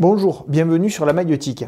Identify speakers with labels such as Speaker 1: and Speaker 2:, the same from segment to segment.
Speaker 1: Bonjour, bienvenue sur la maïeutique.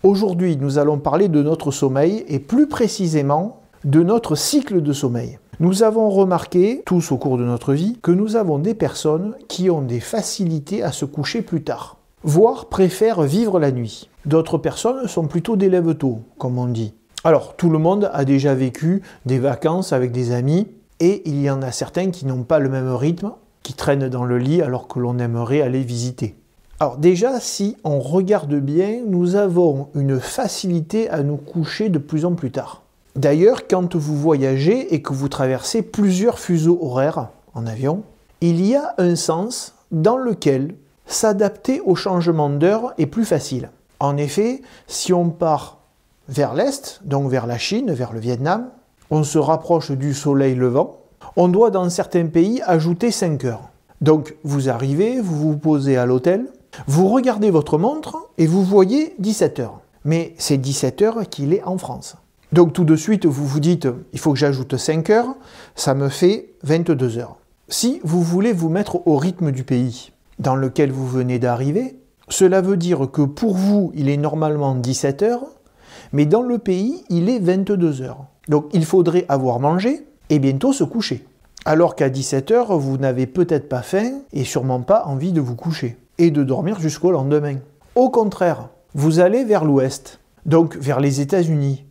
Speaker 1: Aujourd'hui, nous allons parler de notre sommeil et plus précisément de notre cycle de sommeil. Nous avons remarqué, tous au cours de notre vie, que nous avons des personnes qui ont des facilités à se coucher plus tard, voire préfèrent vivre la nuit. D'autres personnes sont plutôt des lève-tôt, comme on dit. Alors, tout le monde a déjà vécu des vacances avec des amis, et il y en a certains qui n'ont pas le même rythme, qui traînent dans le lit alors que l'on aimerait aller visiter. Alors déjà, si on regarde bien, nous avons une facilité à nous coucher de plus en plus tard. D'ailleurs, quand vous voyagez et que vous traversez plusieurs fuseaux horaires en avion, il y a un sens dans lequel s'adapter au changement d'heure est plus facile. En effet, si on part vers l'Est, donc vers la Chine, vers le Vietnam, on se rapproche du soleil levant, on doit dans certains pays ajouter 5 heures. Donc vous arrivez, vous vous posez à l'hôtel, vous regardez votre montre et vous voyez 17 heures. Mais c'est 17 heures qu'il est en France. Donc tout de suite, vous vous dites, il faut que j'ajoute 5 heures, ça me fait 22 heures. Si vous voulez vous mettre au rythme du pays dans lequel vous venez d'arriver, cela veut dire que pour vous, il est normalement 17 heures, mais dans le pays, il est 22 heures. Donc il faudrait avoir mangé et bientôt se coucher. Alors qu'à 17 heures, vous n'avez peut-être pas faim et sûrement pas envie de vous coucher et de dormir jusqu'au lendemain. Au contraire, vous allez vers l'ouest, donc vers les États-Unis,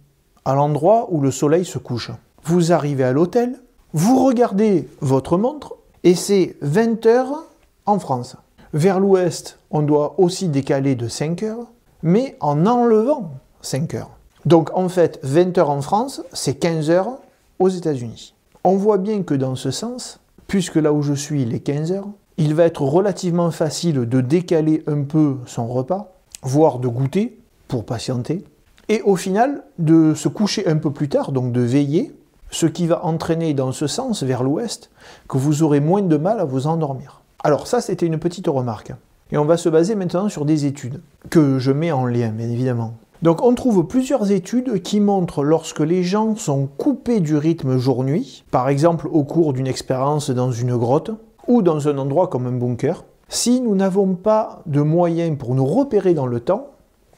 Speaker 1: à l'endroit où le soleil se couche. Vous arrivez à l'hôtel, vous regardez votre montre et c'est 20 heures en France. Vers l'ouest, on doit aussi décaler de 5 heures, mais en enlevant 5 heures. Donc en fait, 20 heures en France, c'est 15 heures aux États-Unis. On voit bien que dans ce sens, puisque là où je suis, il est 15 heures, il va être relativement facile de décaler un peu son repas, voire de goûter pour patienter, et au final de se coucher un peu plus tard, donc de veiller, ce qui va entraîner dans ce sens, vers l'ouest, que vous aurez moins de mal à vous endormir. Alors ça, c'était une petite remarque. Et on va se baser maintenant sur des études, que je mets en lien, bien évidemment. Donc on trouve plusieurs études qui montrent lorsque les gens sont coupés du rythme jour-nuit, par exemple au cours d'une expérience dans une grotte, ou dans un endroit comme un bunker, si nous n'avons pas de moyens pour nous repérer dans le temps,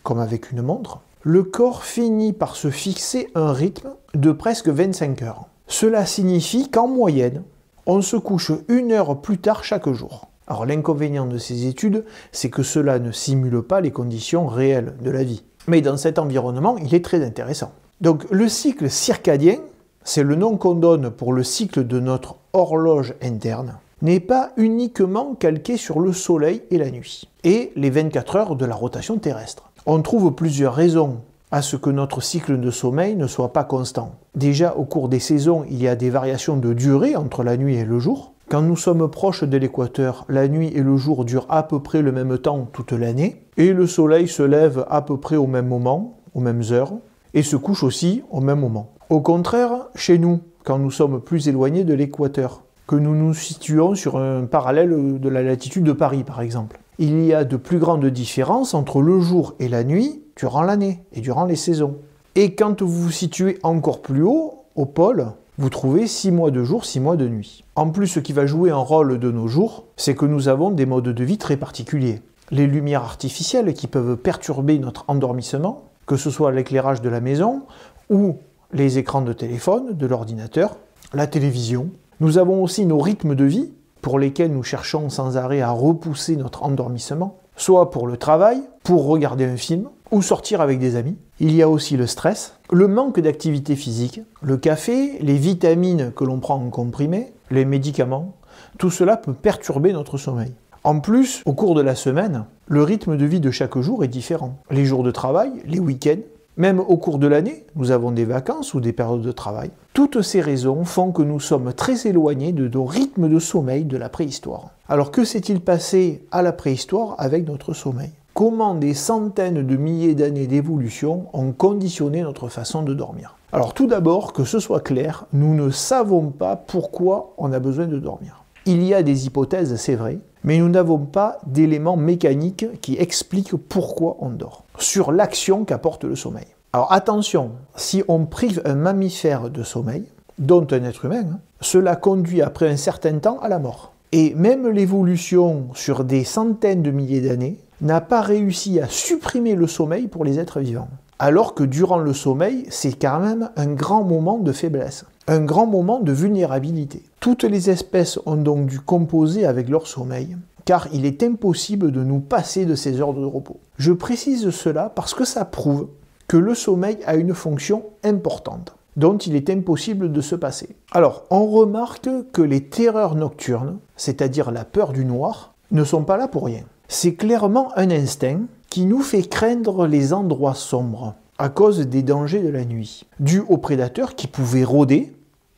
Speaker 1: comme avec une montre, le corps finit par se fixer un rythme de presque 25 heures. Cela signifie qu'en moyenne, on se couche 1 heure plus tard chaque jour. Alors l'inconvénient de ces études, c'est que cela ne simule pas les conditions réelles de la vie. Mais dans cet environnement, il est très intéressant. Donc le cycle circadien, c'est le nom qu'on donne pour le cycle de notre horloge interne, n'est pas uniquement calqué sur le soleil et la nuit, et les 24 heures de la rotation terrestre. On trouve plusieurs raisons à ce que notre cycle de sommeil ne soit pas constant. Déjà, au cours des saisons, il y a des variations de durée entre la nuit et le jour. Quand nous sommes proches de l'équateur, la nuit et le jour durent à peu près le même temps toute l'année, et le soleil se lève à peu près au même moment, aux mêmes heures, et se couche aussi au même moment. Au contraire, chez nous, quand nous sommes plus éloignés de l'équateur, que nous nous situons sur un parallèle de la latitude de Paris par exemple, il y a de plus grandes différences entre le jour et la nuit durant l'année et durant les saisons. Et quand vous vous situez encore plus haut, au pôle, vous trouvez 6 mois de jour, 6 mois de nuit. En plus, ce qui va jouer un rôle de nos jours, c'est que nous avons des modes de vie très particuliers. Les lumières artificielles qui peuvent perturber notre endormissement, que ce soit l'éclairage de la maison ou les écrans de téléphone, de l'ordinateur, la télévision. Nous avons aussi nos rythmes de vie, pour lesquels nous cherchons sans arrêt à repousser notre endormissement, soit pour le travail, pour regarder un film, ou sortir avec des amis. Il y a aussi le stress, le manque d'activité physique, le café, les vitamines que l'on prend en comprimé, les médicaments, tout cela peut perturber notre sommeil. En plus, au cours de la semaine, le rythme de vie de chaque jour est différent. Les jours de travail, les week-ends, même au cours de l'année, nous avons des vacances ou des périodes de travail. Toutes ces raisons font que nous sommes très éloignés de nos rythmes de sommeil de la préhistoire. Alors que s'est-il passé à la préhistoire avec notre sommeil ? Comment des centaines de milliers d'années d'évolution ont conditionné notre façon de dormir ? Alors tout d'abord, que ce soit clair, nous ne savons pas pourquoi on a besoin de dormir. Il y a des hypothèses, c'est vrai, mais nous n'avons pas d'éléments mécaniques qui expliquent pourquoi on dort, sur l'action qu'apporte le sommeil. Alors attention, si on prive un mammifère de sommeil, dont un être humain, cela conduit après un certain temps à la mort. Et même l'évolution sur des centaines de milliers d'années n'a pas réussi à supprimer le sommeil pour les êtres vivants. Alors que durant le sommeil, c'est quand même un grand moment de faiblesse, un grand moment de vulnérabilité. Toutes les espèces ont donc dû composer avec leur sommeil, car il est impossible de nous passer de ces heures de repos. Je précise cela parce que ça prouve que le sommeil a une fonction importante, dont il est impossible de se passer. Alors, on remarque que les terreurs nocturnes, c'est-à-dire la peur du noir, ne sont pas là pour rien. C'est clairement un instinct qui nous fait craindre les endroits sombres à cause des dangers de la nuit, dus aux prédateurs qui pouvaient rôder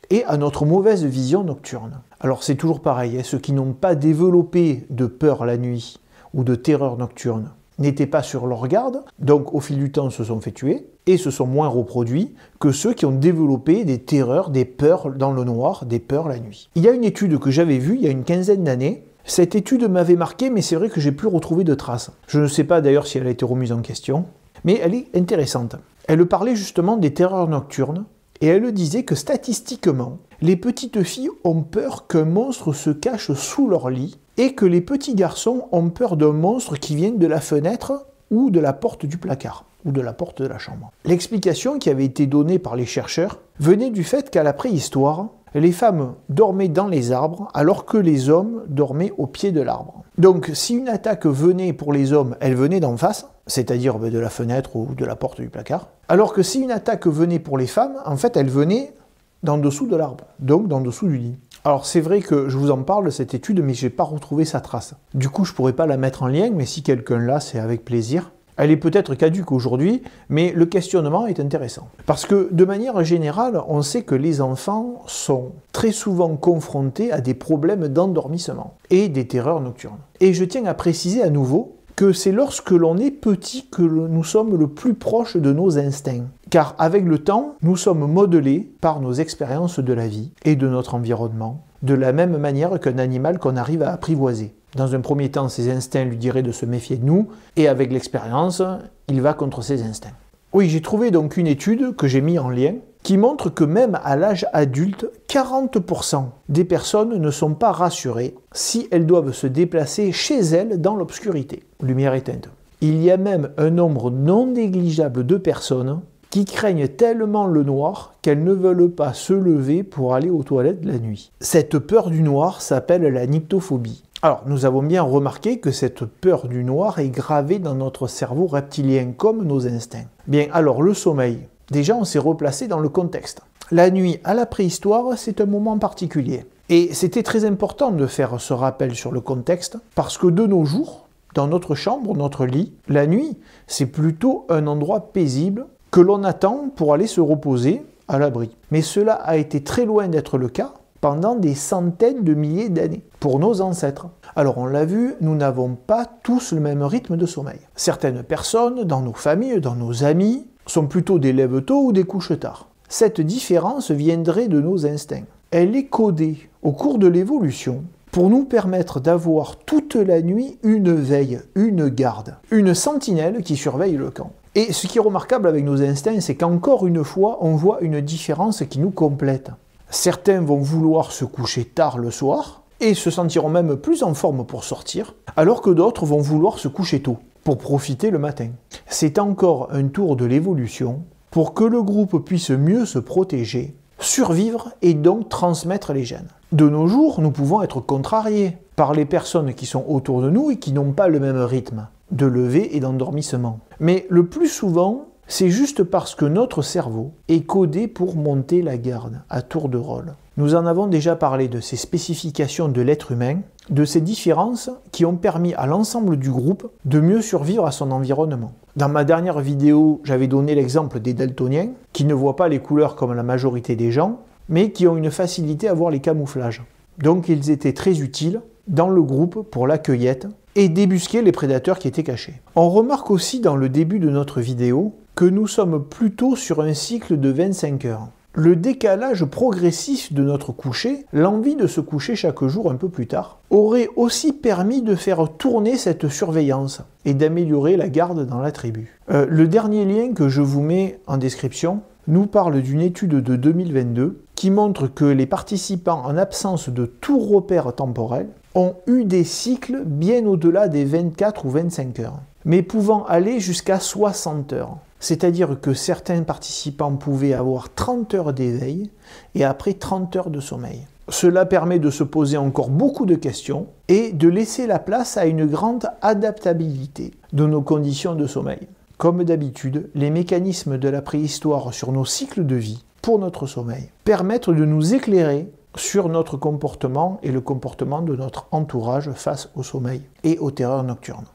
Speaker 1: et à notre mauvaise vision nocturne. Alors c'est toujours pareil, ceux qui n'ont pas développé de peur la nuit ou de terreur nocturne n'étaient pas sur leur garde, donc au fil du temps se sont fait tuer et se sont moins reproduits que ceux qui ont développé des terreurs, des peurs dans le noir, des peurs la nuit. Il y a une étude que j'avais vue il y a une quinzaine d'années. Cette étude m'avait marqué, mais c'est vrai que j'ai plus retrouvé de traces. Je ne sais pas d'ailleurs si elle a été remise en question, mais elle est intéressante. Elle parlait justement des terreurs nocturnes, et elle disait que statistiquement, les petites filles ont peur qu'un monstre se cache sous leur lit, et que les petits garçons ont peur d'un monstre qui vienne de la fenêtre ou de la porte du placard, ou de la porte de la chambre. L'explication qui avait été donnée par les chercheurs venait du fait qu'à la préhistoire, les femmes dormaient dans les arbres alors que les hommes dormaient au pied de l'arbre. Donc si une attaque venait pour les hommes, elle venait d'en face, c'est-à-dire de la fenêtre ou de la porte du placard, alors que si une attaque venait pour les femmes, en fait elle venait d'en dessous de l'arbre, donc d'en dessous du lit. Alors c'est vrai que je vous en parle de cette étude, mais je n'ai pas retrouvé sa trace. Du coup je ne pourrais pas la mettre en lien, mais si quelqu'un l'a, c'est avec plaisir. Elle est peut-être caduque aujourd'hui, mais le questionnement est intéressant. Parce que de manière générale, on sait que les enfants sont très souvent confrontés à des problèmes d'endormissement et des terreurs nocturnes. Et je tiens à préciser à nouveau que c'est lorsque l'on est petit que nous sommes le plus proche de nos instincts. Car avec le temps, nous sommes modelés par nos expériences de la vie et de notre environnement, de la même manière qu'un animal qu'on arrive à apprivoiser. Dans un premier temps, ses instincts lui diraient de se méfier de nous, et avec l'expérience, il va contre ses instincts. Oui, j'ai trouvé donc une étude que j'ai mis en lien, qui montre que même à l'âge adulte, 40% des personnes ne sont pas rassurées si elles doivent se déplacer chez elles dans l'obscurité, lumière éteinte. Il y a même un nombre non négligeable de personnes qui craignent tellement le noir qu'elles ne veulent pas se lever pour aller aux toilettes la nuit. Cette peur du noir s'appelle la nyctophobie. Alors, nous avons bien remarqué que cette peur du noir est gravée dans notre cerveau reptilien, comme nos instincts. Bien, alors le sommeil. Déjà, on s'est replacé dans le contexte. La nuit à la préhistoire, c'est un moment particulier. Et c'était très important de faire ce rappel sur le contexte, parce que de nos jours, dans notre chambre, notre lit, la nuit, c'est plutôt un endroit paisible que l'on attend pour aller se reposer à l'abri. Mais cela a été très loin d'être le cas pendant des centaines de milliers d'années, pour nos ancêtres. Alors on l'a vu, nous n'avons pas tous le même rythme de sommeil. Certaines personnes, dans nos familles, dans nos amis, sont plutôt des lève tôt ou des couches tard. Cette différence viendrait de nos instincts. Elle est codée au cours de l'évolution pour nous permettre d'avoir toute la nuit une veille, une garde, une sentinelle qui surveille le camp. Et ce qui est remarquable avec nos instincts, c'est qu'encore une fois, on voit une différence qui nous complète. Certains vont vouloir se coucher tard le soir et se sentiront même plus en forme pour sortir, alors que d'autres vont vouloir se coucher tôt pour profiter le matin. C'est encore un tour de l'évolution pour que le groupe puisse mieux se protéger, survivre et donc transmettre les gènes. De nos jours, nous pouvons être contrariés par les personnes qui sont autour de nous et qui n'ont pas le même rythme de lever et d'endormissement. Mais le plus souvent, c'est juste parce que notre cerveau est codé pour monter la garde à tour de rôle. Nous en avons déjà parlé de ces spécifications de l'être humain, de ces différences qui ont permis à l'ensemble du groupe de mieux survivre à son environnement. Dans ma dernière vidéo, j'avais donné l'exemple des daltoniens, qui ne voient pas les couleurs comme la majorité des gens, mais qui ont une facilité à voir les camouflages. Donc ils étaient très utiles dans le groupe pour la cueillette et débusquer les prédateurs qui étaient cachés. On remarque aussi dans le début de notre vidéo que nous sommes plutôt sur un cycle de 25 heures. Le décalage progressif de notre coucher, l'envie de se coucher chaque jour un peu plus tard, aurait aussi permis de faire tourner cette surveillance et d'améliorer la garde dans la tribu. Le dernier lien que je vous mets en description nous parle d'une étude de 2022 qui montre que les participants en absence de tout repère temporel ont eu des cycles bien au-delà des 24 ou 25 heures, mais pouvant aller jusqu'à 60 heures. C'est-à-dire que certains participants pouvaient avoir 30 heures d'éveil et après 30 heures de sommeil. Cela permet de se poser encore beaucoup de questions et de laisser la place à une grande adaptabilité de nos conditions de sommeil. Comme d'habitude, les mécanismes de la préhistoire sur nos cycles de vie pour notre sommeil permettent de nous éclairer sur notre comportement et le comportement de notre entourage face au sommeil et aux terreurs nocturnes.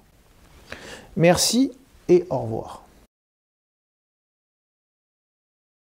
Speaker 1: Merci et au revoir.